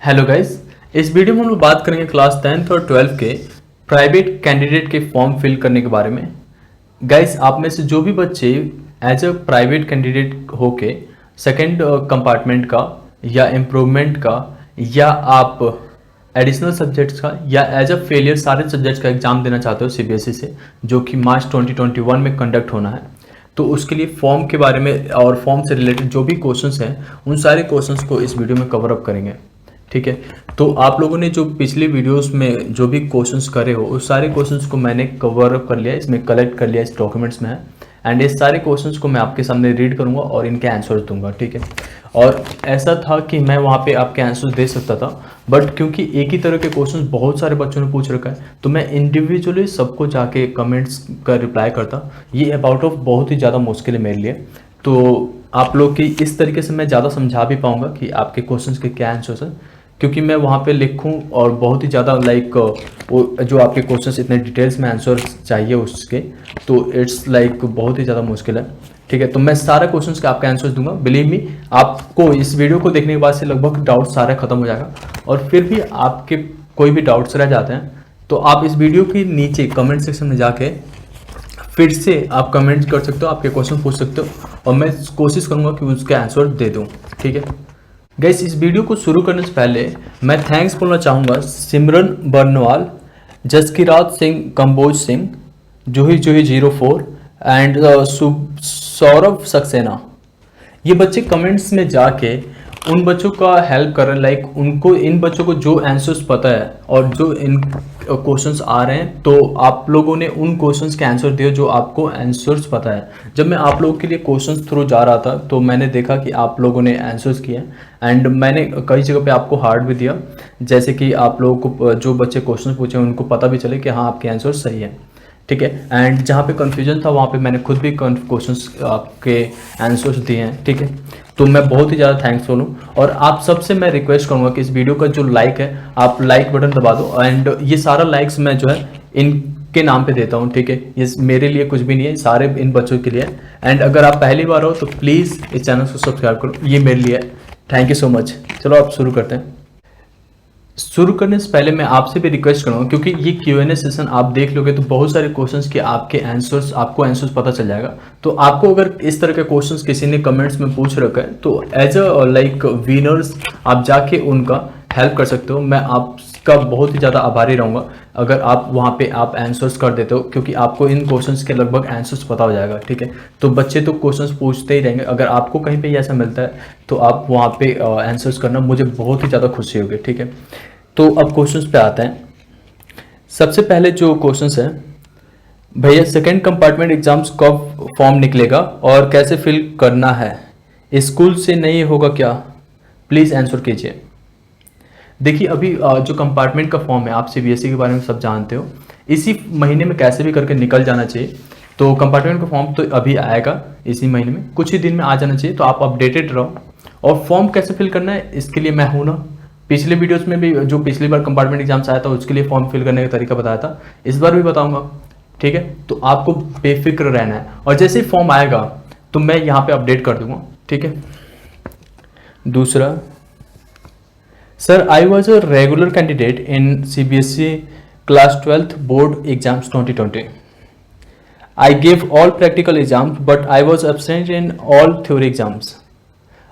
Hello guys, इस video में हम लोग बात करेंगे क्लास 10th और 12th के प्राइवेट कैंडिडेट के फॉर्म फिल करने के बारे में। गाइस, आप में से जो भी बच्चे एज अ प्राइवेट कैंडिडेट होके सेकंड कंपार्टमेंट का या इम्प्रूवमेंट का या आप एडिशनल सब्जेक्ट्स का या एज अ फेलियर सारे सब्जेक्ट्स का एग्जाम देना चाहते हो सीबीएसई से, जो कि मार्च 2021 में कंडक्ट होना है, तो उसके लिए फॉर्म के बारे में और फॉर्म से रिलेटेड जो भी क्वेश्चंस हैं उन सारे क्वेश्चंस को इस वीडियो में कवर अप करेंगे। ठीक है, तो आप लोगों ने जो पिछले वीडियोस में जो भी क्वेश्चंस करे हो उस सारे क्वेश्चंस को मैंने कवर अप कर लिया, इसमें कलेक्ट कर लिया, इस डॉक्यूमेंट्स में है। एंड इस सारे क्वेश्चंस को मैं आपके सामने रीड करूंगा और इनके आंसर्स दूंगा। ठीक है, और ऐसा था कि मैं वहाँ पे आपके आंसर्स दे सकता था, बट क्योंकि एक ही तरह के क्वेश्चंस बहुत सारे बच्चों ने पूछ रखा है तो मैं इंडिविजुअली सबको जाके कमेंट्स का रिप्लाई करता। ये अबाउट ऑफ बहुत ही ज़्यादा मुश्किल है मेरे लिए, तो आप लोग की इस तरीके से मैं ज़्यादा समझा भी पाऊंगा कि आपके क्वेश्चंस के क्या आंसर्स हैं, क्योंकि मैं वहाँ पे लिखूँ और बहुत ही ज़्यादा लाइक जो आपके क्वेश्चंस इतने डिटेल्स में आंसर चाहिए उसके, तो इट्स लाइक बहुत ही ज़्यादा मुश्किल है। ठीक है, तो मैं सारे क्वेश्चंस के आपके आंसर्स दूंगा। बिलीव मी, आपको इस वीडियो को देखने के बाद से लगभग डाउट सारा खत्म हो जाएगा। और फिर भी आपके कोई भी डाउट्स रह जाते हैं तो आप इस वीडियो के नीचे कमेंट सेक्शन में जाके फिर से आप कमेंट कर सकते हो, आपके क्वेश्चन पूछ सकते हो और मैं कोशिश करूँगा कि उसके आंसर दे दूँ। ठीक है गाइस, इस वीडियो को शुरू करने से पहले मैं थैंक्स बोलना चाहूँगा सिमरन बर्नवाल, जसकीरात सिंह, कंबोज सिंह, जूही जूही 04 एंड सौरभ सक्सेना। ये बच्चे कमेंट्स में जाके उन बच्चों का हेल्प कर रहे हैं, लाइक उनको इन बच्चों को जो आंसर्स पता है और जो इन क्वेश्चंस आ रहे हैं, तो आप लोगों ने उन क्वेश्चंस के आंसर दिए जो आपको आंसर्स पता है। जब मैं आप लोगों के लिए क्वेश्चंस थ्रू जा रहा था तो मैंने देखा कि आप लोगों ने आंसर्स किए एंड मैंने कई जगह पे आपको हार्ड भी दिया, जैसे कि आप लोगों को जो बच्चे क्वेश्चन पूछे उनको पता भी चले कि हाँ आपके आंसर सही है। ठीक है, एंड जहाँ पे कन्फ्यूजन था वहाँ पे मैंने खुद भी क्वेश्चंस आपके आंसर्स दिए हैं। ठीक है, तो मैं बहुत ही ज़्यादा थैंक्सफुल हूँ और आप सबसे मैं रिक्वेस्ट करूँगा कि इस वीडियो का जो लाइक है आप लाइक बटन दबा दो। एंड ये सारा लाइक्स मैं जो है इनके नाम पे देता हूँ। ठीक है, ये मेरे लिए कुछ भी नहीं है, सारे इन बच्चों के लिए। एंड अगर आप पहली बार हो तो प्लीज़ इस चैनल को सब्सक्राइब करो, ये मेरे लिए है। Thank you so much. चलो आप शुरू करते हैं। शुरू करने से पहले मैं आपसे भी रिक्वेस्ट करूँगा, क्योंकि ये Q&A सेशन आप देख लोगे तो बहुत सारे क्वेश्चंस के आपको आंसर्स पता चल जाएगा। तो आपको अगर इस तरह के क्वेश्चंस किसी ने कमेंट्स में पूछ रखा है तो एज अ लाइक विनर्स आप जाके उनका हेल्प कर सकते हो। मैं आपका बहुत ही ज़्यादा आभारी रहूँगा अगर आप वहाँ पे आप आंसर्स कर देते हो, क्योंकि आपको इन क्वेश्चंस के लगभग आंसर्स पता हो जाएगा। ठीक है, तो बच्चे तो क्वेश्चंस पूछते ही रहेंगे, अगर आपको कहीं पे ऐसा मिलता है तो आप वहाँ पे आंसर्स करना, मुझे बहुत ही ज़्यादा खुशी होगी। ठीक है, तो अब क्वेश्चंस पे आते हैं। सबसे पहले जो क्वेश्चंस है, भैया सेकंड कंपार्टमेंट एग्जाम्स कब फॉर्म निकलेगा और कैसे फिल करना है, स्कूल से नहीं होगा क्या, प्लीज़ आंसर कीजिए। देखिए, अभी जो कंपार्टमेंट का फॉर्म है, आप सीबीएसई के बारे में सब जानते हो, इसी महीने में कैसे भी करके निकल जाना चाहिए। तो कंपार्टमेंट का फॉर्म तो अभी आएगा इसी महीने में, कुछ ही दिन में आ जाना चाहिए, तो आप अपडेटेड रहो। और फॉर्म कैसे फिल करना है इसके लिए मैं हूँ ना, पिछले वीडियोस में भी जो पिछली बार कंपार्टमेंट एग्जाम्स आया था उसके लिए फॉर्म फिल करने का तरीका बताया था, इस बार भी बताऊंगा। ठीक है, तो आपको बेफिक्र रहना है और जैसे ही फॉर्म आएगा तो मैं यहाँ पे अपडेट कर दूंगा। ठीक है, दूसरा, sir I was a regular candidate in CBSE class 12th board exams 2020. I gave all practical exams but I was absent in all theory exams.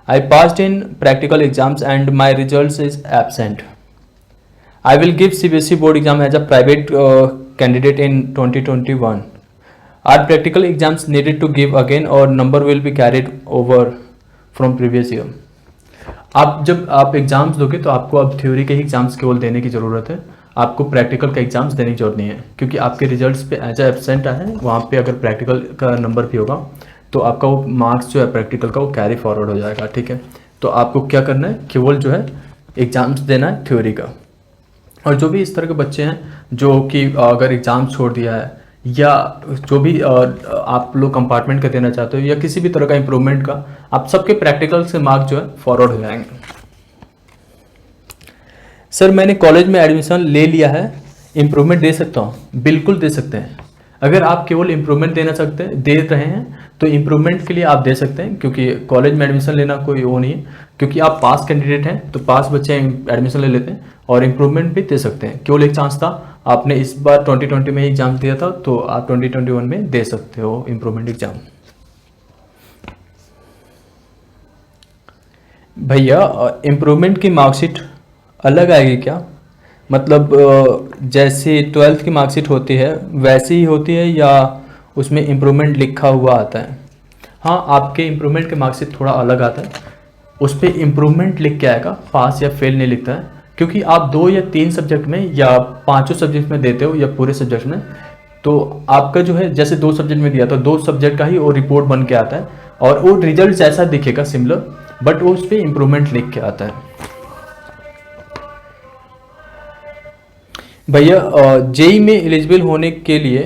I passed in practical exams and my results is absent. I will give CBSE board exam as a private candidate in 2021. Are practical exams needed to give again or number will be carried over from previous year? जब आप exams दोगे तो आपको अब theory के ही exams केवल देने की ज़रूरत है, आपको प्रैक्टिकल का एग्जाम्स देने की जरूरत नहीं है, क्योंकि आपके रिजल्ट्स पे एज एब्सेंट आया है, वहाँ पे अगर प्रैक्टिकल का नंबर भी होगा तो आपका वो मार्क्स जो है प्रैक्टिकल का वो कैरी फॉरवर्ड हो जाएगा। ठीक है, तो आपको क्या करना है, केवल जो है एग्जाम्स देना है थ्योरी का। और जो भी इस तरह के बच्चे हैं जो कि अगर एग्ज़ाम छोड़ दिया है या जो भी आप लोग कंपार्टमेंट का देना चाहते हो या किसी भी तरह का इम्प्रूवमेंट का, आप सबके प्रैक्टिकल से मार्क्स जो है फॉरवर्ड हो जाएंगे। सर मैंने कॉलेज में एडमिशन ले लिया है, इम्प्रूवमेंट दे सकता हूँ? बिल्कुल दे सकते हैं। अगर आप केवल इम्प्रूवमेंट दे रहे हैं तो इम्प्रूवमेंट के लिए आप दे सकते हैं, क्योंकि कॉलेज में एडमिशन लेना कोई वो नहीं है, क्योंकि आप पास कैंडिडेट हैं तो पास बच्चे एडमिशन ले लेते हैं, और इम्प्रूवमेंट भी दे सकते हैं। केवल एक चांस था, आपने इस बार 2020 में एग्जाम दिया था तो आप 2021 में दे सकते हो इम्प्रूवमेंट एग्जाम। भैया इम्प्रूवमेंट की मार्कशीट अलग आएगी क्या? मतलब जैसे 12th की मार्कशीट होती है वैसी ही होती है, या उसमें इम्प्रूवमेंट लिखा हुआ आता है? हाँ, आपके इम्प्रूवमेंट के मार्कशीट थोड़ा अलग आता है, उस पर इम्प्रूवमेंट लिख के आएगा, पास या फेल नहीं लिखता है, क्योंकि आप 2 या 3 सब्जेक्ट में या 5 सब्जेक्ट में देते हो या पूरे सब्जेक्ट में, तो आपका जो है जैसे 2 सब्जेक्ट में दिया तो 2 सब्जेक्ट का ही वो रिपोर्ट बन के आता है, और वो रिजल्ट जैसा दिखेगा सिमिलर, बट वो उस पर इम्प्रूवमेंट लिख के आता है। भैया जेई में एलिजिबल होने के लिए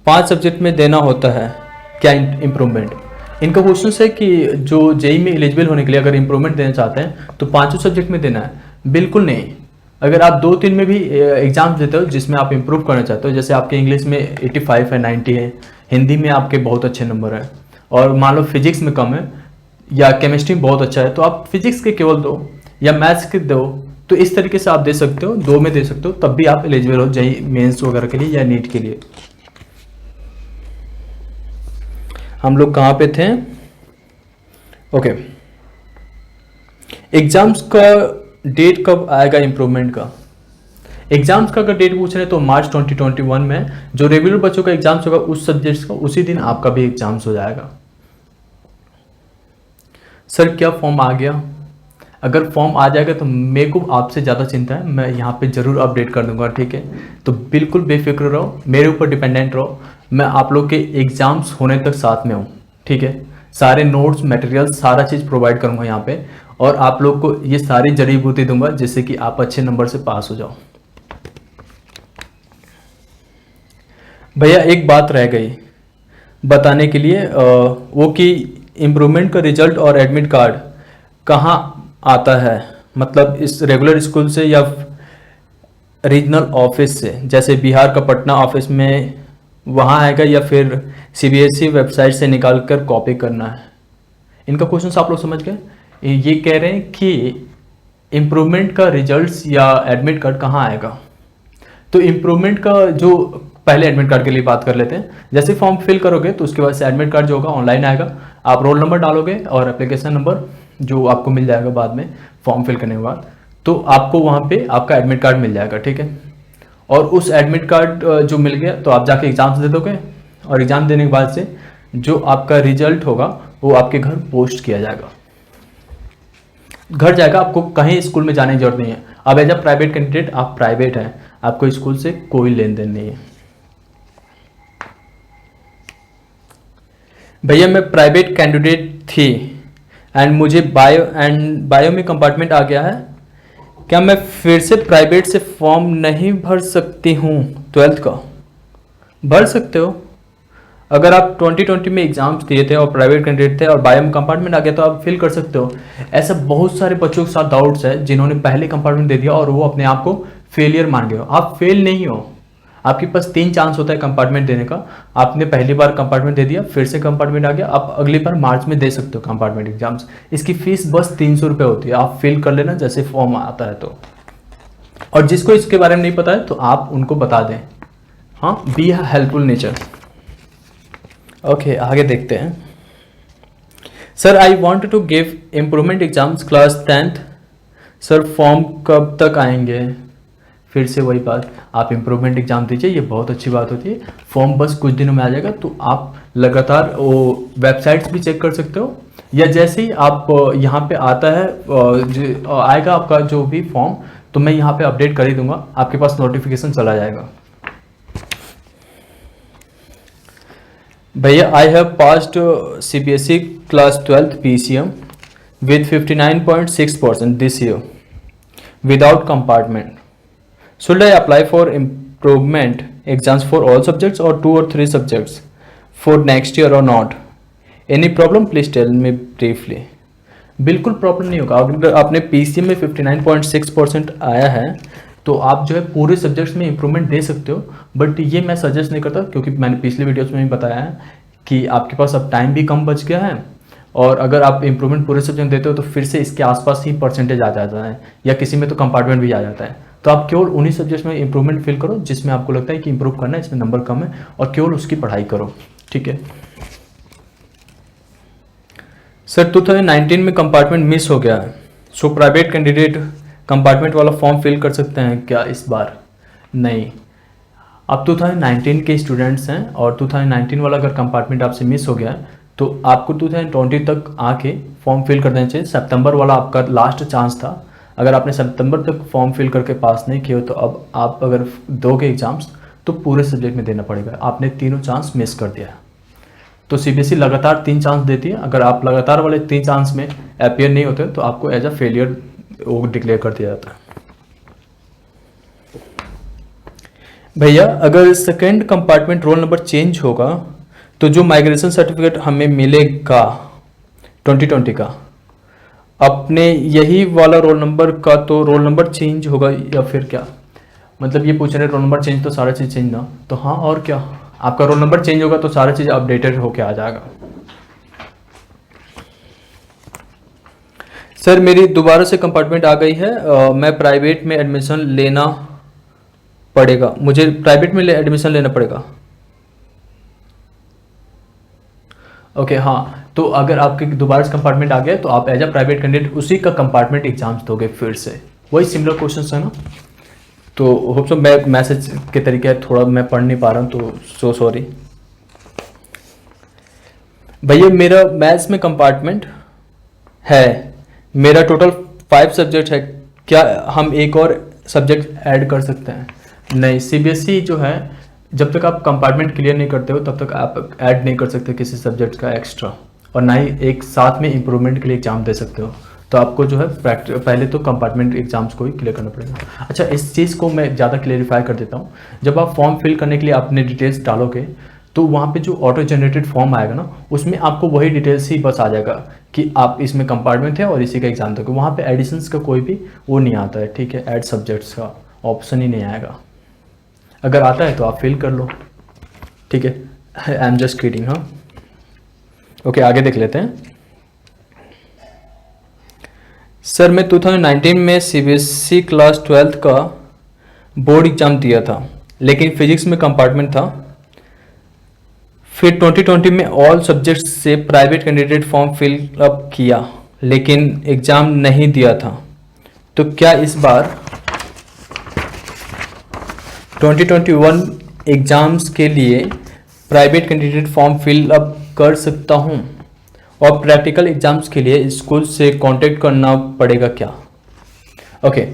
5 सब्जेक्ट में देना होता है क्या इम्प्रूवमेंट? इनका क्वेश्चन है कि जो जेई में एलिजिबल होने के लिए अगर इम्प्रूवमेंट देना चाहते हैं तो 5 सब्जेक्ट में देना है। बिल्कुल नहीं, अगर आप 2-3 में भी एग्जाम देते हो जिसमें आप इम्प्रूव करना चाहते हो, जैसे आपके इंग्लिश में 85 है, 90 है, हिंदी में आपके बहुत अच्छे नंबर हैं, और मान लो फिजिक्स में कम है या केमिस्ट्री में बहुत अच्छा है, तो आप फिजिक्स के केवल दो या मैथ्स के दो, तो इस तरीके से आप दे सकते हो, 2 में दे सकते हो, तब भी आप एलिजिबल हो जेई मेंस वगैरह के लिए या नीट के लिए। हम लोग कहाँ पे थे? ओके, एग्जाम्स का डेट कब आएगा इम्प्रूवमेंट का? एग्जाम्स का अगर डेट पूछ रहे हैं तो मार्च 2021 में जो रेगुलर बच्चों का एग्जाम्स होगा उस सब्जेक्ट्स का, उसी दिन आपका भी एग्जाम्स हो जाएगा। सर क्या फॉर्म आ गया? अगर फॉर्म आ जाएगा तो मेरे को आपसे ज़्यादा चिंता है, मैं यहाँ पे ज़रूर अपडेट कर दूंगा, ठीक है? तो बिल्कुल बेफिक्र रहो, मेरे ऊपर डिपेंडेंट रहो, मैं आप लोग के एग्जाम्स होने तक साथ में हूँ, ठीक है? सारे नोट्स मटेरियल सारा चीज़ प्रोवाइड करूँगा यहाँ पे, और आप लोग को ये सारी जड़ी बूटी दूंगा जिससे कि आप अच्छे नंबर से पास हो जाओ। भैया एक बात रह गई बताने के लिए, वो कि इम्प्रूवमेंट का रिजल्ट और एडमिट कार्ड कहाँ आता है? मतलब इस रेगुलर स्कूल से या रीजनल ऑफिस से, जैसे बिहार का पटना ऑफिस में वहाँ आएगा, या फिर सीबीएसई वेबसाइट से निकाल कर कॉपी करना है? इनका क्वेश्चन आप लोग समझ गए? ये कह रहे हैं कि इम्प्रूवमेंट का रिजल्ट्स या एडमिट कार्ड कहाँ आएगा। तो इम्प्रूवमेंट का जो पहले एडमिट कार्ड के लिए बात कर लेते हैं, जैसे फॉर्म फिल करोगे तो उसके बाद से एडमिट कार्ड जो होगा ऑनलाइन आएगा, आप रोल नंबर डालोगे और एप्लीकेशन नंबर जो आपको मिल जाएगा बाद में फॉर्म फिल करने के बाद, तो आपको वहाँ पे आपका एडमिट कार्ड मिल जाएगा, ठीक है? और उस एडमिट कार्ड जो मिल गया तो आप जाके एग्जाम्स दे दोगे, और एग्जाम देने के बाद से जो आपका रिजल्ट होगा वो आपके घर पोस्ट किया जाएगा, घर जाएगा, आपको कहीं स्कूल में जाने की जरूरत नहीं है। अब एज अ प्राइवेट कैंडिडेट आप प्राइवेट हैं, आपको स्कूल से कोई लेन देन नहीं है। भैया मैं प्राइवेट कैंडिडेट थी एंड मुझे बायो में कंपार्टमेंट आ गया है, क्या मैं फिर से प्राइवेट से फॉर्म नहीं भर सकती हूँ? 12th का भर सकते हो, अगर आप 2020 में एग्जाम्स दिए थे और प्राइवेट कैंडिडेट थे और बायो में कंपार्टमेंट आ गया तो आप फिल कर सकते हो। ऐसा बहुत सारे बच्चों के साथ डाउट्स है जिन्होंने पहले कंपार्टमेंट दे दिया और वो अपने आप को फेलियर मान गए हो। आप फेल नहीं हो, आपके पास 3 चांस होता है कंपार्टमेंट देने का। आपने पहली बार कंपार्टमेंट दे दिया, फिर से कंपार्टमेंट आ गया, आप अगली बार मार्च में दे सकते हो कंपार्टमेंट एग्जाम्स। इसकी फीस बस 300 रुपये होती है, आप फिल कर लेना जैसे फॉर्म आता है तो। और जिसको इसके बारे में नहीं पता है तो आप उनको बता दें, हाँ, बी हेल्पफुल नेचर। ओके, आगे देखते हैं। Sir I want to give improvement exams class 10th, sir form कब तक आएंगे? फिर से वही बात, आप इम्प्रूवमेंट एग्जाम दीजिए, ये बहुत अच्छी बात होती है, फॉर्म बस कुछ दिनों में आ जाएगा। तो आप लगातार वो वेबसाइट्स भी चेक कर सकते हो, या जैसे ही आप यहाँ पे आता है आएगा आपका जो भी फॉर्म, तो मैं यहाँ पे अपडेट कर ही दूंगा, आपके पास नोटिफिकेशन चला जाएगा। भैया I have passed CBSE class 12th PCM with 59.6% this year without compartment. Should I apply for improvement exams for all subjects or 2 or 3 subjects for next year or not? Any problem? Please tell me briefly. बिल्कुल problem नहीं होगा। अगर आपने PCM में 59.6% आया है तो आप जो है पूरे सब्जेक्ट्स में इंप्रूवमेंट दे सकते हो, बट ये मैं सजेस्ट नहीं करता, क्योंकि मैंने पिछले वीडियोस में भी बताया है कि आपके पास अब टाइम भी कम बच गया है, और अगर आप इंप्रूवमेंट पूरे सब्जेक्ट देते हो तो फिर से इसके आसपास ही परसेंटेज आ जाता है, या किसी में तो कंपार्टमेंट भी आ जाता है। तो आप केवल उन्हीं सब्जेक्ट्स में इंप्रूवमेंट फील करो जिसमें आपको लगता है कि इंप्रूव करना है, इसमें नंबर कम है, और केवल उसकी पढ़ाई करो, ठीक है। सर 2019 में कंपार्टमेंट मिस हो गया है, सो प्राइवेट कैंडिडेट कंपार्टमेंट वाला फॉर्म फिल कर सकते हैं क्या इस बार? नहीं, आप 2019 के स्टूडेंट्स हैं, और 2019 वाला अगर कंपार्टमेंट आपसे मिस हो गया है तो आपको 2020 तक आके फॉर्म फिल कर देना चाहिए। सितंबर वाला आपका लास्ट चांस था, अगर आपने सितंबर तक फॉर्म फिल करके पास नहीं किया तो अब आप अगर दोगे एग्जाम्स तो पूरे सब्जेक्ट में देना पड़ेगा, आपने तीनों चांस मिस कर दिया। तो सीबीएसई लगातार 3 चांस देती है, अगर आप लगातार वाले 3 चांस में अपियर नहीं होते तो आपको एज अ फेलियर वो डिक्लेयर कर दिया जाता है। भैया अगर second compartment roll number change होगा तो जो माइग्रेशन सर्टिफिकेट हमें मिलेगा 2020 का, अपने यही वाला रोल नंबर का तो रोल नंबर चेंज होगा या फिर क्या? मतलब ये पूछ रहे रोल नंबर चेंज तो सारा चीज़ चेंज ना, तो हाँ और क्या, आपका रोल नंबर चेंज होगा तो सारा चीज़ अपडेटेड होके आ जाएगा। सर मेरी दोबारा से कंपार्टमेंट आ गई है, मैं प्राइवेट में एडमिशन लेना पड़ेगा, मुझे प्राइवेट में एडमिशन लेना पड़ेगा। ओके हाँ, तो अगर आपके दोबारा से कंपार्टमेंट आ गया तो आप एज अ प्राइवेट कैंडिडेट उसी का कंपार्टमेंट एग्जाम्स दोगे फिर से, वही सिमिलर क्वेश्चंस है ना। तो होप सो मैं मैसेज के तरीके थोड़ा मैं पढ़ नहीं पा रहा हूँ तो सो सॉरी। भैया मेरा मैथ्स में कंपार्टमेंट है, मेरा टोटल 5 सब्जेक्ट है, क्या हम एक और सब्जेक्ट ऐड कर सकते हैं? नहीं, सीबीएसई जो है जब तक आप कंपार्टमेंट क्लियर नहीं करते हो तब तक आप ऐड नहीं कर सकते किसी सब्जेक्ट का एक्स्ट्रा, और ना ही एक साथ में इम्प्रूवमेंट के लिए एग्जाम दे सकते हो। तो आपको जो है पहले तो कंपार्टमेंट एग्जाम्स को ही क्लियर करना पड़ेगा। अच्छा, इस चीज़ को मैं ज़्यादा क्लेरिफाई कर देता हूँ, जब आप फॉर्म फिल करने के लिए अपने डिटेल्स डालोगे तो वहाँ पे जो ऑटो जनरेटेड फॉर्म आएगा ना, उसमें आपको वही डिटेल्स ही बस आ जाएगा कि आप इसमें कंपार्टमेंट है और इसी का एग्जाम दोगे, वहाँ पे एडिशंस का कोई भी वो नहीं आता है, ठीक है, ऐड सब्जेक्ट्स का ऑप्शन ही नहीं आएगा। अगर आता है तो आप फिल कर लो, ठीक है, आई एम जस्ट किडिंग। हाँ ओके, आगे देख लेते हैं। सर मैं 2019 में सीबीएसई क्लास 12th का बोर्ड एग्जाम दिया था, लेकिन फिजिक्स में कंपार्टमेंट था, फिर 2020 में ऑल सब्जेक्ट्स से private candidate form fill up किया लेकिन एग्ज़ाम नहीं दिया था, तो क्या इस बार 2021 एग्ज़ाम्स के लिए private candidate form fill up कर सकता हूं, और प्रैक्टिकल एग्ज़ाम्स के लिए स्कूल से कांटेक्ट करना पड़ेगा क्या? ओके,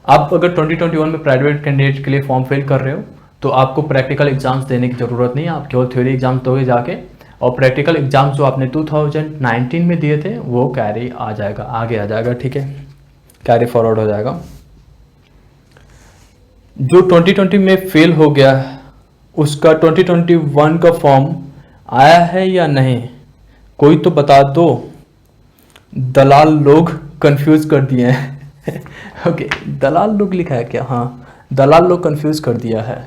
आप अगर 2021 में प्राइवेट कैंडिडेट के लिए फॉर्म फिल कर रहे हो तो आपको प्रैक्टिकल एग्जाम्स देने की ज़रूरत नहीं है, आप केवल थ्योरी एग्जाम्स दोगे जाके, और प्रैक्टिकल एग्जाम्स जो आपने 2019 में दिए थे वो कैरी आ जाएगा, आगे आ जाएगा, ठीक है, कैरी फॉरवर्ड हो जाएगा। जो 2020 में फेल हो गया उसका 2021 का फॉर्म आया है या नहीं, कोई तो बता दो, दलाल लोग कंफ्यूज कर दिए हैं। ओके, दलाल लोग लिखा है क्या? हाँ, दलाल लोग कंफ्यूज कर दिया है।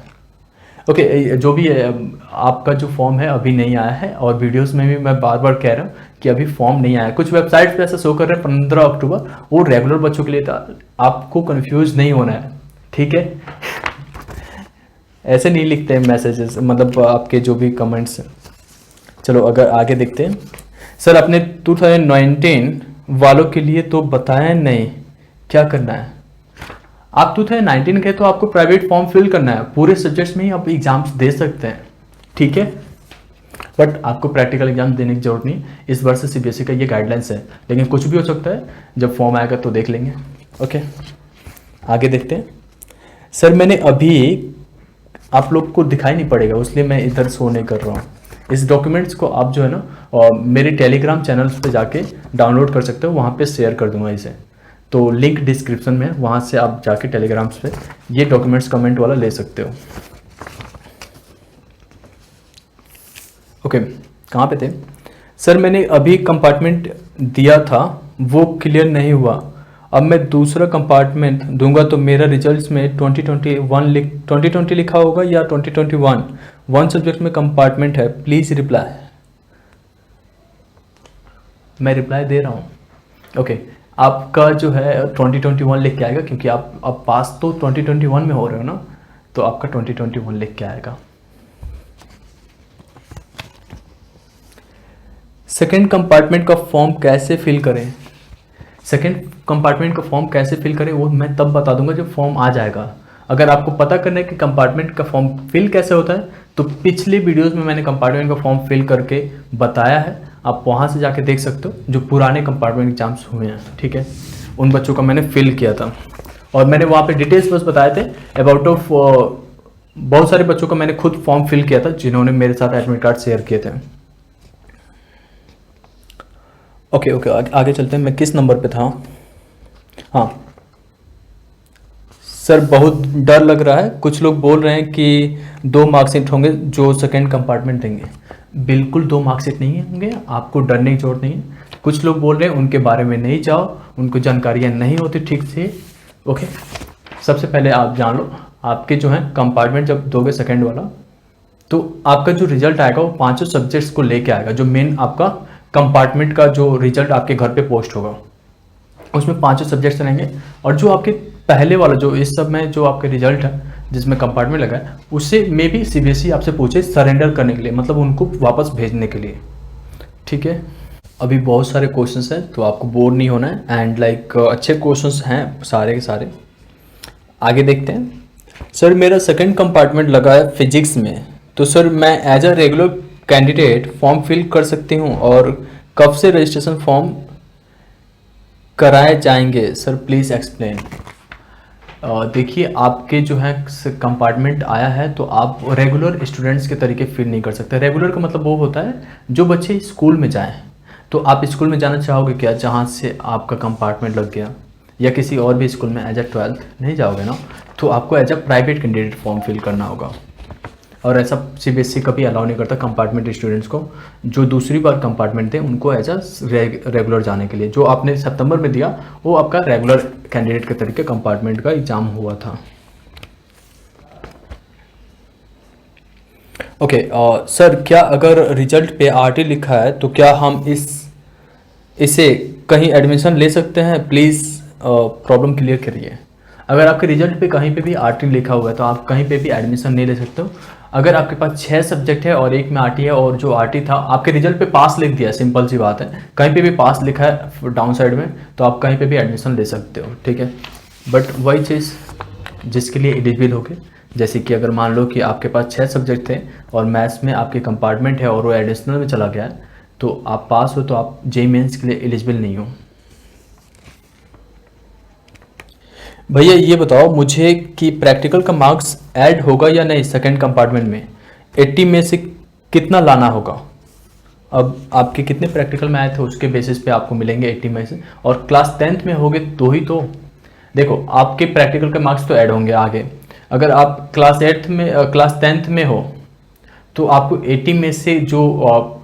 ओके, जो भी है, आपका जो फॉर्म है अभी नहीं आया है, और वीडियोस में भी मैं बार बार कह रहा हूँ कि अभी फॉर्म नहीं आया। कुछ वेबसाइट्स पे ऐसा शो कर रहे हैं 15 अक्टूबर, वो रेगुलर बच्चों के लिए था, आपको कंफ्यूज नहीं होना है, ठीक है। ऐसे नहीं लिखते हैं मैसेजेस, मतलब आपके जो भी कमेंट्स हैं। चलो अगर आगे देखते हैं। सर अपने 2019 वालों के लिए तो बताया नहीं, क्या करना है? आप 2019 के तो आपको प्राइवेट फॉर्म फिल करना है, पूरे सब्जेक्ट्स में ही आप एग्जाम्स दे सकते हैं, ठीक है, बट आपको प्रैक्टिकल एग्जाम देने की जरूरत नहीं। इस वर्ष से सीबीएसई का ये गाइडलाइंस है, लेकिन कुछ भी हो सकता है, जब फॉर्म आएगा तो देख लेंगे। ओके, आगे देखते हैं। सर मैंने अभी, आप लोग को दिखाई नहीं पड़ेगा इसलिए मैं इधर शो नहीं कर रहा हूँ, इस डॉक्यूमेंट्स को आप जो है ना मेरे टेलीग्राम चैनल्स पे जाके डाउनलोड कर सकते हो, वहाँ पे शेयर कर दूंगा इसे, तो लिंक डिस्क्रिप्शन में, वहाँ से आप जाके टेलीग्राम्स पे ये डॉक्यूमेंट्स कमेंट वाला ले सकते हो। ओके, कहाँ पे थे? सर मैंने अभी कंपार्टमेंट दिया था वो क्लियर नहीं हुआ, अब मैं दूसरा कंपार्टमेंट दूंगा तो मेरा रिजल्ट्स में 2020 लिखा होगा या 2021? वन सब्जेक्ट में कंपार्टमेंट है, प्लीज़ रिप्लाई। मैं रिप्लाई दे रहा हूँ। ओके, आपका जो है 2021 लिख के आएगा, क्योंकि आप अब पास तो 2021 में हो रहे हो ना, तो आपका 2021 लिख के आएगा। सेकेंड कंपार्टमेंट का फॉर्म कैसे फिल करें? सेकेंड कंपार्टमेंट का फॉर्म कैसे फिल करें वो मैं तब बता दूंगा जब फॉर्म आ जाएगा। अगर आपको पता करना है कि कंपार्टमेंट का फॉर्म फिल कैसे होता है, तो पिछले वीडियोस में मैंने कंपार्टमेंट का फॉर्म फिल करके बताया है, आप वहाँ से जाके देख सकते हो, जो पुराने कंपार्टमेंट एग्जाम्स हुए हैं, ठीक है, उन बच्चों का मैंने फिल किया था और मैंने वहाँ पे डिटेल्स बस बताए थे अबाउट ऑफ बहुत सारे बच्चों का मैंने खुद फॉर्म फिल किया था जिन्होंने मेरे साथ एडमिट कार्ड शेयर किए थे। ओके ओके, आगे चलते हैं। मैं किस नंबर पे था? हाँ सर, बहुत डर लग रहा है। कुछ लोग बोल रहे हैं कि 2 मार्कशीट होंगे जो सेकेंड कंपार्टमेंट देंगे। बिल्कुल 2 मार्कशीट नहीं होंगे, आपको डरने की जरूरत नहीं है। कुछ लोग बोल रहे हैं उनके बारे में नहीं जाओ, उनको जानकारियाँ नहीं होती ठीक से। ओके, सबसे पहले आप जान लो, आपके जो है कंपार्टमेंट जब दोगे सेकेंड वाला, तो आपका जो रिजल्ट आएगा वो 5 सब्जेक्ट्स को लेके आएगा। जो मेन आपका कंपार्टमेंट का जो रिजल्ट आपके घर पे पोस्ट होगा उसमें 5 सब्जेक्ट्स रहेंगे, और जो आपके पहले वाला जो इस सब में जो आपके रिजल्ट है जिसमें कंपार्टमेंट लगा है, उससे मे भी सीबीएसई आपसे पूछे सरेंडर करने के लिए, मतलब उनको वापस भेजने के लिए, ठीक है। अभी बहुत सारे क्वेश्चंस हैं तो आपको बोर नहीं होना है, एंड अच्छे क्वेश्चंस हैं सारे के सारे। आगे देखते हैं। सर मेरा सेकंड कंपार्टमेंट लगा है फिजिक्स में, तो सर मैं as a regular candidate form fill कर सकती हूँ, और कब से रजिस्ट्रेशन फॉर्म कराए जाएंगे सर, प्लीज़ एक्सप्लेन। देखिए, आपके जो है कंपार्टमेंट आया है तो आप रेगुलर स्टूडेंट्स के तरीके फिल नहीं कर सकते। रेगुलर का मतलब वो होता है जो बच्चे स्कूल में जाएं। तो आप स्कूल में जाना चाहोगे क्या जहाँ से आपका कंपार्टमेंट लग गया, या किसी और भी स्कूल में एज अ 12th नहीं जाओगे ना, तो आपको as a private candidate form fill करना होगा। और ऐसा सीबीएसई कभी अलाउ नहीं करता कंपार्टमेंट स्टूडेंट्स को जो दूसरी बार कंपार्टमेंट थे उनको एज अ रेगुलर जाने के लिए। जो आपने सितंबर में दिया वो आपका रेगुलर कैंडिडेट के तरीके कंपार्टमेंट का एग्जाम हुआ था। ओके, सर क्या अगर रिजल्ट पे आरटी लिखा है तो क्या हम इसे कहीं एडमिशन ले सकते हैं? प्लीज़ प्रॉब्लम क्लियर करिए। अगर आपके रिजल्ट पे कहीं पे भी आरटी लिखा हुआ है तो आप कहीं पे भी एडमिशन नहीं ले सकते हो। अगर आपके पास 6 सब्जेक्ट है और एक में आरटी है, और जो आरटी था आपके रिजल्ट पे पास लिख दिया, सिंपल सी बात है, कहीं पे भी पास लिखा है डाउन साइड में, तो आप कहीं पे भी एडमिशन ले सकते हो, ठीक है। बट वही चीज़ जिसके लिए एलिजिबल हो गए, जैसे कि अगर मान लो कि आपके पास 6 सब्जेक्ट थे और मैथ्स में आपके कंपार्टमेंट है और वो एडिशनल में चला गया है, तो आप पास हो तो आप जेईई मेंस के लिए एलिजिबल नहीं हो। भैया ये बताओ मुझे कि प्रैक्टिकल का मार्क्स ऐड होगा या नहीं सेकंड कंपार्टमेंट में? 80 में से कितना लाना होगा? अब आपके कितने प्रैक्टिकल में आए थे उसके बेसिस पे आपको मिलेंगे 80 में से, और क्लास 10th में होगे तो ही तो। देखो, आपके प्रैक्टिकल के मार्क्स तो ऐड होंगे आगे। अगर आप क्लास 10th में हो तो आपको 80 में से जो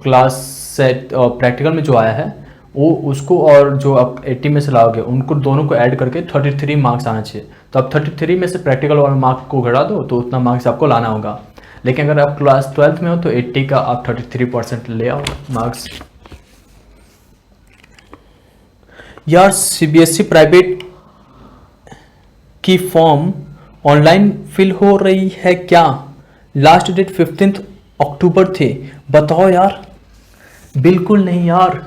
प्रैक्टिकल में जो आया है वो उसको, और जो आप 80 में से लाओगे उनको दोनों को ऐड करके 33 मार्क्स आना चाहिए। तो आप 33 में से प्रैक्टिकल वाला मार्क्स को घटा दो तो उतना मार्क्स आपको लाना होगा। लेकिन अगर आप क्लास 12th में हो तो 80 का आप 33% ले आओ मार्क्स। यार सीबीएसई प्राइवेट की फॉर्म ऑनलाइन फिल हो रही है क्या? लास्ट डेट 15 अक्टूबर थे, बताओ यार। बिल्कुल नहीं यार,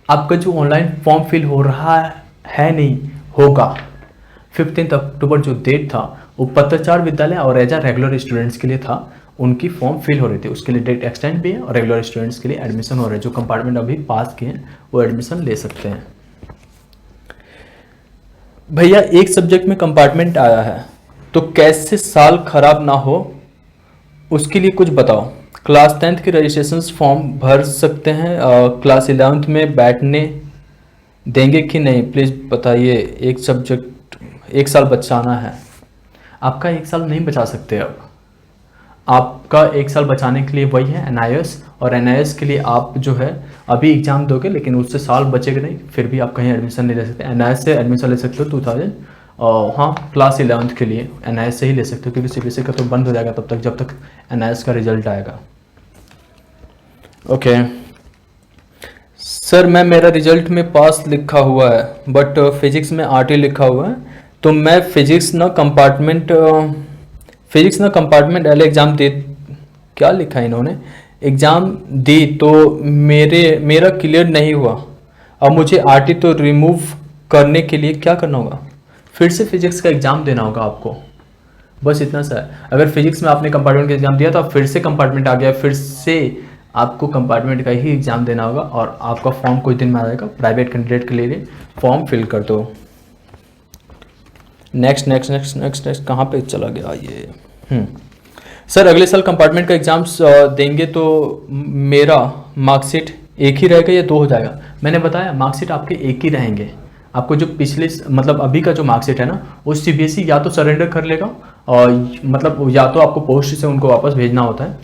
आपका जो ऑनलाइन फॉर्म फिल हो रहा है नहीं होगा। 15 अक्टूबर जो डेट था वो पत्राचार विद्यालय और एज रेगुलर स्टूडेंट्स के लिए था, उनकी फॉर्म फिल हो रही थी, उसके लिए डेट एक्सटेंड भी है और रेगुलर स्टूडेंट्स के लिए एडमिशन हो रहा है। जो कंपार्टमेंट अभी पास किए हैं वो एडमिशन ले सकते हैं। भैया एक सब्जेक्ट में कंपार्टमेंट आया है तो कैसे साल खराब ना हो उसके लिए कुछ बताओ। क्लास 10th के रजिस्ट्रेशन फॉर्म भर सकते हैं, क्लास 11th में बैठने देंगे कि नहीं, प्लीज़ बताइए। एक सब्जेक्ट 1 साल बचाना है। आपका 1 साल नहीं बचा सकते। अब आपका 1 साल बचाने के लिए वही है NIS और NIS के लिए आप जो है अभी एग्ज़ाम दोगे, लेकिन उससे साल बचेगा नहीं, फिर भी आप कहीं एडमिशन नहीं ले सकते। NIS से एडमिशन ले सकते हो 2000 और हाँ क्लास 11th के लिए NIS से ही ले सकते हो, क्योंकि CBSE का तो बंद हो जाएगा तब तक जब तक NIS का रिजल्ट आएगा। ओके सर, मेरा रिजल्ट में पास लिखा हुआ है, बट फिजिक्स में RT लिखा हुआ है, तो मैं फिजिक्स ना कंपार्टमेंट L एग्ज़ाम दे, क्या लिखा है इन्होंने, एग्ज़ाम दी तो मेरा क्लियर नहीं हुआ। अब मुझे RT तो रिमूव करने के लिए क्या करना होगा? फिर से फिजिक्स का एग्ज़ाम देना होगा आपको, बस इतना सा है। अगर फिजिक्स में आपने कंपार्टमेंट का एग्ज़ाम दिया तो आप फिर से कंपार्टमेंट आ गया, फिर से आपको कंपार्टमेंट का ही एग्ज़ाम देना होगा और आपका फॉर्म कुछ दिन में आ जाएगा। प्राइवेट कैंडिडेट के लिए फॉर्म फिल कर दो। नेक्स्ट कहाँ पे चला गया ये? सर अगले साल कंपार्टमेंट का एग्ज़ाम्स देंगे तो मेरा मार्कशीट एक ही रहेगा या 2 हो जाएगा? मैंने बताया मार्कशीट आपके एक ही रहेंगे। आपको जो पिछले मतलब अभी का जो मार्कशीट है ना, वो CBSE या तो सरेंडर कर लेगा और मतलब या तो आपको पोस्ट से उनको वापस भेजना होता है,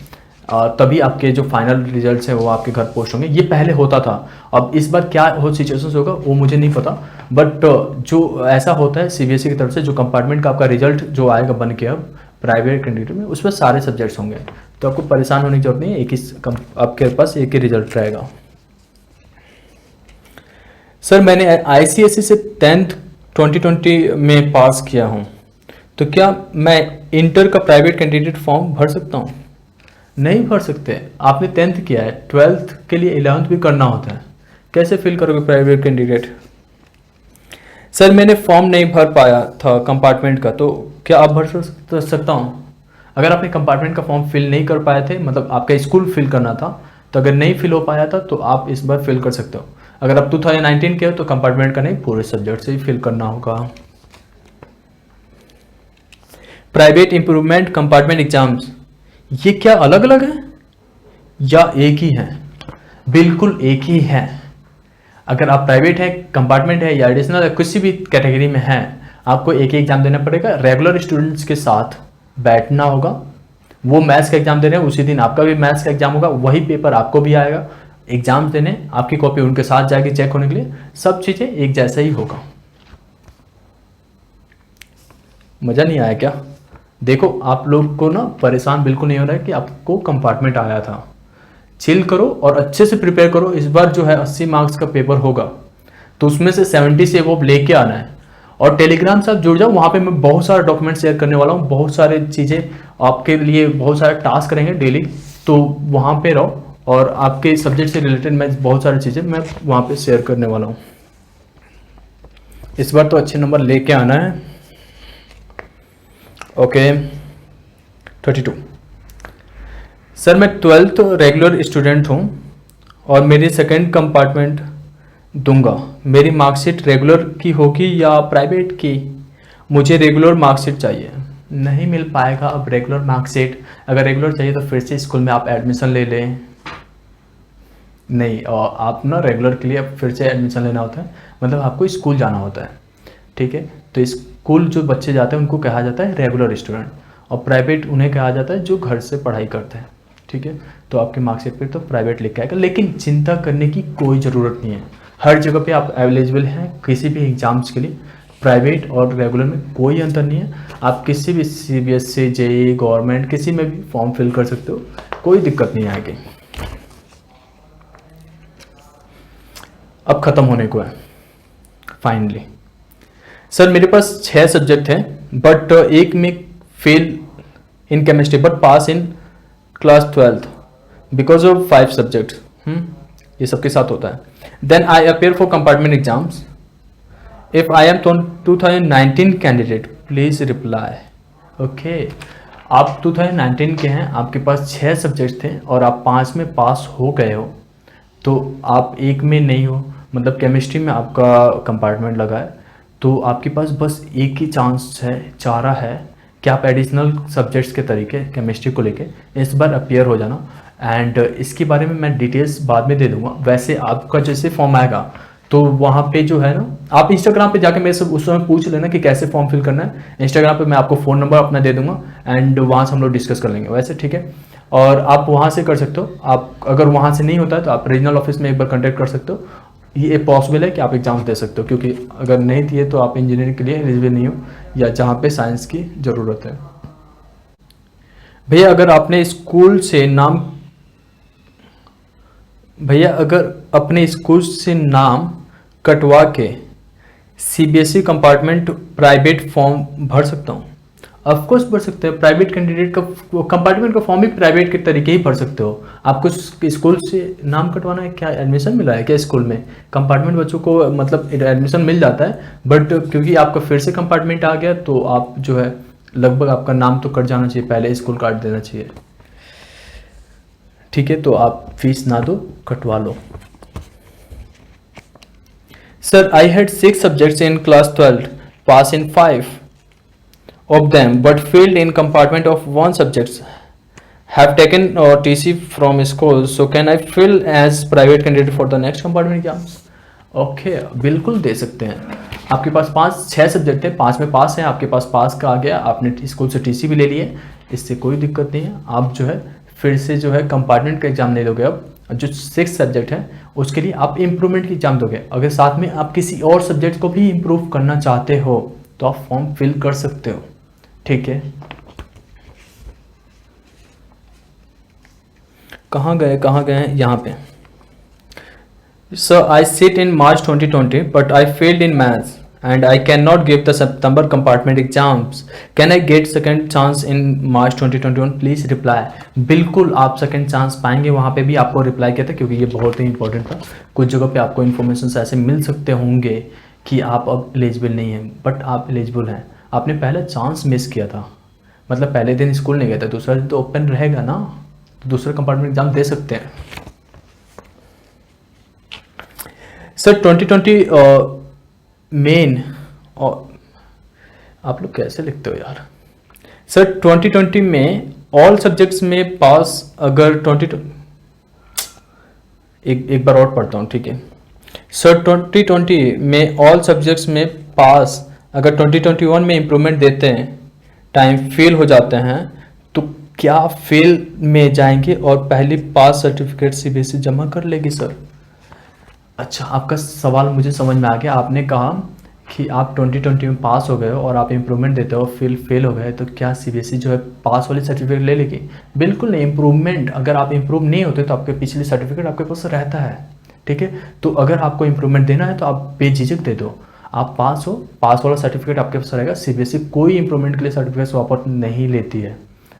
तभी आपके जो फाइनल रिजल्ट्स हैं वो आपके घर पोस्ट होंगे। ये पहले होता था, अब इस बार क्या हो सिचुएशन होगा वो मुझे नहीं पता, बट जो ऐसा होता है CBSE की तरफ से, जो कंपार्टमेंट का आपका रिजल्ट जो आएगा बन के अब प्राइवेट कैंडिडेट में, उसमें सारे सब्जेक्ट्स होंगे, तो आपको परेशान होने की जरूरत नहीं है, एक ही आपके पास एक ही रिजल्ट रहेगा। सर मैंने ICSE से 10th 2020 में पास किया हूँ, तो क्या मैं इंटर का प्राइवेट कैंडिडेट फॉर्म भर सकता हूँ? नहीं भर सकते, आपने 10th किया है, 12th के लिए 11th भी करना होता है, कैसे फिल करोगे प्राइवेट कैंडिडेट? सर मैंने फॉर्म नहीं भर पाया था कंपार्टमेंट का, तो क्या आप भर सकता हूँ? अगर आपने कंपार्टमेंट का फॉर्म फिल नहीं कर पाए थे, मतलब आपका स्कूल फिल करना था, तो अगर नहीं फिल हो पाया था तो आप इस बार फिल कर सकते हो। अगर आप 2019 के हो तो कंपार्टमेंट का नहीं, पूरे सब्जेक्ट से ही फिल करना होगा। प्राइवेट इंप्रूवमेंट कंपार्टमेंट एग्जाम्स, ये क्या अलग अलग है या एक ही है? बिल्कुल एक ही है। अगर आप प्राइवेट है, कंपार्टमेंट है या एडिशनल है, किसी भी कैटेगरी में है, आपको एक ही एग्जाम देना पड़ेगा। रेगुलर स्टूडेंट्स के साथ बैठना होगा, वो मैथ्स का एग्जाम दे रहे हैं उसी दिन आपका भी मैथ्स का एग्जाम होगा, वही पेपर आपको भी आएगा एग्जाम देने, आपकी कॉपी उनके साथ जाएगी चेक होने के लिए, सब चीजें एक जैसा ही होगा। मजा नहीं आया क्या? देखो आप लोग को ना परेशान बिल्कुल नहीं हो रहा है कि आपको कंपार्टमेंट आया था, चिल करो और अच्छे से प्रिपेयर करो। इस बार जो है 80 मार्क्स का पेपर होगा, तो उसमें से 70 से वो लेके आना है। और टेलीग्राम से आप जुड़ जाओ, वहाँ पे मैं बहुत सारा डॉक्यूमेंट शेयर करने वाला हूँ, बहुत सारे चीज़ें आपके लिए, बहुत सारे टास्क रहेंगे डेली, तो वहाँ पे रहो और आपके सब्जेक्ट से रिलेटेड मैं बहुत सारी चीज़ें मैं वहाँ पे शेयर करने वाला हूँ। इस बार तो अच्छे नंबर लेके आना है। ओके 32। सर मैं 12th रेगुलर स्टूडेंट हूँ और मेरी सेकेंड कंपार्टमेंट दूंगा, मेरी मार्कशीट रेगुलर की होगी या प्राइवेट की? मुझे रेगुलर मार्कशीट चाहिए। नहीं मिल पाएगा अब रेगुलर मार्कशीट, अगर रेगुलर चाहिए तो फिर से स्कूल में आप एडमिशन ले लें। नहीं, और आप ना रेगुलर के लिए फिर से एडमिशन लेना होता है, मतलब आपको स्कूल जाना होता है, ठीक है? तो स्कूल जो बच्चे जाते हैं उनको कहा जाता है रेगुलर स्टूडेंट, और प्राइवेट उन्हें कहा जाता है जो घर से पढ़ाई करते हैं, ठीक है? तो आपके मार्कशीट पे तो प्राइवेट लिख के आएगा, लेकिन चिंता करने की कोई ज़रूरत नहीं है, हर जगह पे आप अवेलेबल हैं किसी भी एग्ज़ाम्स के लिए। प्राइवेट और रेगुलर में कोई अंतर नहीं है, आप किसी भी CBSE JEE गवर्नमेंट किसी में भी फॉर्म फिल कर सकते हो, कोई दिक्कत नहीं आएगी। अब ख़त्म होने को है फाइनली। सर मेरे पास 6 सब्जेक्ट हैं, बट एक में fail in chemistry but pass in class 12th because of 5 subjects. ये सबके साथ होता है। Then I appear for compartment exams. If I am 2019 candidate please reply. Okay, आप 2019 के हैं, आपके पास 6 सब्जेक्ट थे और आप 5 में पास हो गए हो, तो आप एक में नहीं हो, मतलब केमिस्ट्री में आपका कंपार्टमेंट लगा है, तो आपके पास बस एक ही चांस है, चारा है कि आप एडिशनल सब्जेक्ट्स के तरीके केमिस्ट्री को लेके इस बार अपियर हो जाना। एंड इसके बारे में मैं डिटेल्स बाद में दे दूंगा। वैसे आपका जैसे फॉर्म आएगा तो वहाँ पे जो है ना, आप इंस्टाग्राम पे जाके मेरे से उस समय पूछ लेना कि कैसे फॉर्म फिल करना है। इंस्टाग्राम पे मैं आपको फ़ोन नंबर अपना दे दूंगा एंड वहाँ से हम लोग डिस्कस कर लेंगे वैसे, ठीक है? और आप वहाँ से कर सकते हो। आप अगर वहाँ से नहीं होता है तो आप रीजनल ऑफिस में एक बार कॉन्टैक्ट कर सकते हो। ये पॉसिबल है कि आप एग्ज़ाम दे सकते हो, क्योंकि अगर नहीं दिए तो आप इंजीनियरिंग के लिए एलिजिबल नहीं हो, या जहाँ पे साइंस की ज़रूरत है। भैया अगर आपने स्कूल से नाम भैया अगर अपने स्कूल से नाम कटवा के सीबीएसई कंपार्टमेंट प्राइवेट फॉर्म भर सकता हूँ? ऑफ कोर्स भर सकते हैं। प्राइवेट कैंडिडेट का कंपार्टमेंट का फॉर्म भी प्राइवेट के तरीके ही भर सकते हो। आपको स्कूल से नाम कटवाना है क्या? एडमिशन मिला है क्या स्कूल में? कंपार्टमेंट बच्चों को मतलब एडमिशन मिल जाता है, बट क्योंकि आपका फिर से कंपार्टमेंट आ गया तो आप जो है लगभग आपका नाम तो कट जाना चाहिए, पहले स्कूल काट देना चाहिए। ठीक है, तो आप फीस ना दो, कटवा लो। Sir I had 6 subjects in class 12, pass in 5 of them but failed in compartment of one subjects, have taken TC from school, so can I fill as private candidate for the next compartment exams? Okay बिल्कुल दे सकते हैं। आपके पास 5-6 subject है, 5 में पास है, आपके पास पास का आ गया, आपने स्कूल से टीसी भी ले लिए, इससे कोई दिक्कत नहीं है। आप जो है फिर से जो है कंपार्टमेंट का एग्जाम नहीं दोगे। अब जो 6 सब्जेक्ट है उसके लिए आप इम्प्रूवमेंट की एग्जाम दोगे। अगर साथ में आप किसी और सब्जेक्ट को भी इम्प्रूव करना चाहते हो तो आप फॉर्म फिल कर सकते हो। ठीक है, कहाँ गए हैं यहाँ पे। Sir I sit in March 2020 but I failed in maths and I can not give the September compartment exams, can I get second chance in March 2021? Please reply. बिल्कुल आप सेकेंड चांस पाएंगे। वहाँ पे भी आपको रिप्लाई किया था क्योंकि ये बहुत ही इंपॉर्टेंट था। कुछ जगह पे आपको इन्फॉर्मेशन ऐसे मिल सकते होंगे कि आप अब एलिजिबल नहीं हैं, बट आप एलिजिबल हैं। आपने पहला चांस मिस किया था, मतलब पहले दिन स्कूल नहीं गया था, दूसरा दिन तो ओपन रहेगा ना, तो दूसरा कंपार्टमेंट एग्जाम दे सकते हैं। सर 2020 मेन, और आप लोग कैसे लिखते हो यार। सर 2020 में ऑल सब्जेक्ट्स में पास, अगर 20 एक बार और पढ़ता हूँ, ठीक है। सर 2020 में ऑल सब्जेक्ट्स में पास, अगर 2021 में इम्प्रूवमेंट देते हैं, टाइम फेल हो जाते हैं, तो क्या फेल में जाएंगे और पहली पास सर्टिफिकेट सीबीएसई जमा कर लेगी? सर अच्छा, आपका सवाल मुझे समझ में आ गया। आपने कहा कि आप 2020 में पास हो गए हो और आप इम्प्रूवमेंट देते हो, फेल हो गए, तो क्या सीबीएसई जो है पास वाली सर्टिफिकेट ले लेगी? बिल्कुल नहीं। इम्प्रूवमेंट, अगर आप इम्प्रूव नहीं होते तो आपके पिछली सर्टिफिकेट आपके पास रहता है। ठीक है, तो अगर आपको इम्प्रूवमेंट देना है तो आप बेझिझक दे दो। आप पास हो, पास वाला सर्टिफिकेट आपके पास रहेगा। सीबीएसई कोई इंप्रूवमेंट के लिए सर्टिफिकेट वापस नहीं लेती है।